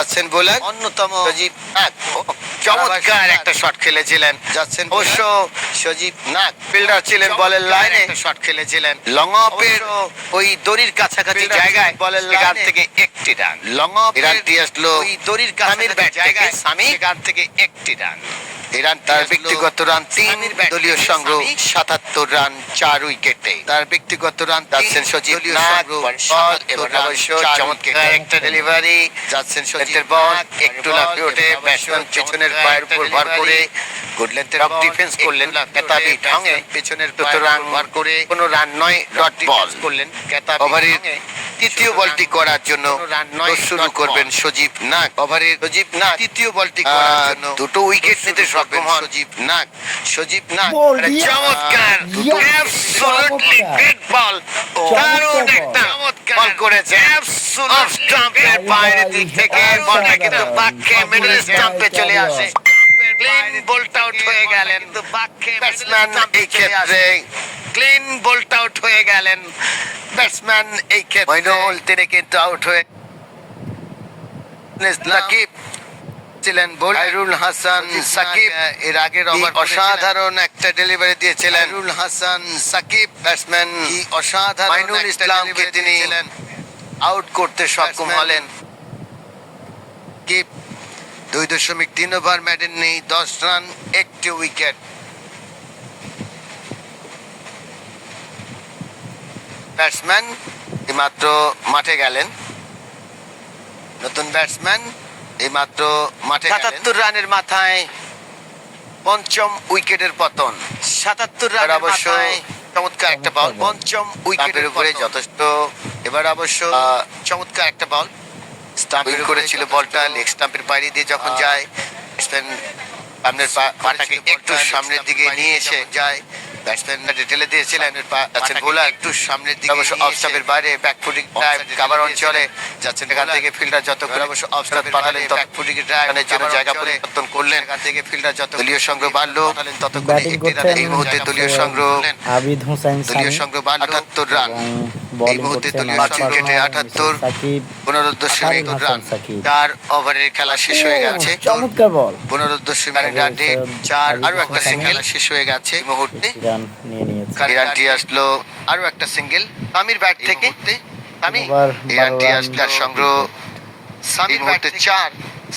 যাচ্ছেন বোলার অন্যতম সজীব নাগ চমৎকার একটা শট খেলেছিলেন। যাচ্ছেন অবশ্য সজীব নাগ ফিল্ডার ছিলেন, বলের লাইনে একটা শট খেলেছিলেন। লং অফের ওই দড়ির কাছাকাছি জায়গায় বলের লাইন থেকে একটি রান। লং অফ রানটি আসলো ওই দড়ির কাছাকাছি জায়গায় সামি গান থেকে একটি রান। ইরান তার ব্যক্তিগত রান 3, দলীয় সংগ্রহ 77 রান 4 উইকেটে। তার ব্যক্তিগত রান যাচ্ছেন সজীব নাগ, চমৎকার একটা ডেলিভারি। যাচ্ছেন সজীবের বল একটু লাফিয়ে ওঠে, ব্যাটসম্যান পেছনের পায়ের উপর ভর করে গুড লেন্থের অফ ডিফেন্স করলেন কেতাবি ঢঙে। পেছনের রান ভর করে কোনো রান নয়, ডট বল করলেন কেতাবি। ওভারের তৃতীয় বলটি করার জন্য শুরু করবেন সজীব নাগ। ওভারের সজীব নাগ তৃতীয় বলটি করার জন্য দুটো উইকেট নিতে সক্ষম হন সজীব নাগ। সজীব নাগ চমৎকার অ্যাবসলিউটলি গ্রেট বল, দারুণ একটা বল করেছে অফ স্টাম্পের বাইরের দিক থেকে। বলটা কিন্তু বাক্যে মিডল স্টাম্পে চলে আসে। ক্লিন বোল্ট আউট হয়ে গেলেন ব্যাটসম্যান এই ক্ষেত্রে। ক্লিন বোল্ট আউট হয়ে গেলেন ব্যাটসম্যান এই ক্ষেত্রে। মইনুল তিনি কিন্তু আউট হয়ে সাকিব ছিলেন। খায়রুল হাসান সাকিব এর আগের ওভার অসাধারণ একটা ডেলিভারি দিয়েছিলেন। খায়রুল হাসান সাকিব ব্যাটসম্যান অসাধারণ। মাইনুল ইসলামকে তিনি আউট করতে সক্ষম হলেন। কি 2.3 ওভার ম্যাডেন নেই, 10 রান 1 উইকেট। ব্যাটসম্যান মাত্র মাঠে গেলেন, নতুন ব্যাটসম্যান এই মাত্র মাঠে 77 রানের মাথায় পঞ্চম উইকেটের পতন। 77 রান অবশ্য চমৎকার একটা বল, পঞ্চম উইকেটের উপরে যথেষ্ট। এবার অবশ্য চমৎকার একটা বল স্টাম্পিং করেছিল, বলটা লেগ স্টাম্পের বাইরে দিয়ে যখন যায় সামনের পাটাকে একটু সামনের দিকে নিয়ে এসে যায়। ব্যাটসম্যান ঠেলে দিয়েছিলেন, বোলার একটু সামনের দিকে অবশ্য অফ স্টাম্পের বাইরে ব্যাক ফুটিং ড্রাইভ কভার অঞ্চলে যাচ্ছেন। এখান থেকে ফিল্ডার যত করে অবশ্য অফ স্টাম্প পাঠালেন, তত ফুটিং ড্রাইভের জন্য জায়গা পরিবর্তন করলেন। এখান থেকে ফিল্ডার যত দলীয় সংগ্রহ বাড়লো তত করে একটি রান। এই মুহূর্তে দলীয় সংগ্রহ আবিদ হোসেন দলীয় সংগ্রহ 78 রান। এই মুহূর্তে দলীয় উইকেটে 78, 15.7 রান। 4 ওভারের খেলা শেষ হয়ে গেছে। চমৎকার বল 15.7 রানে 4, আরো একটা সিঙ্গেল শেষ হয়ে গেছে এই মুহূর্তে। রান নিয়ে নিয়েছে। রানটি আসলো আরো একটা সিঙ্গেল সামির ব্যাট থেকে। সামি রানটি আসলো সংগ্রহ সামির ব্যাট 4।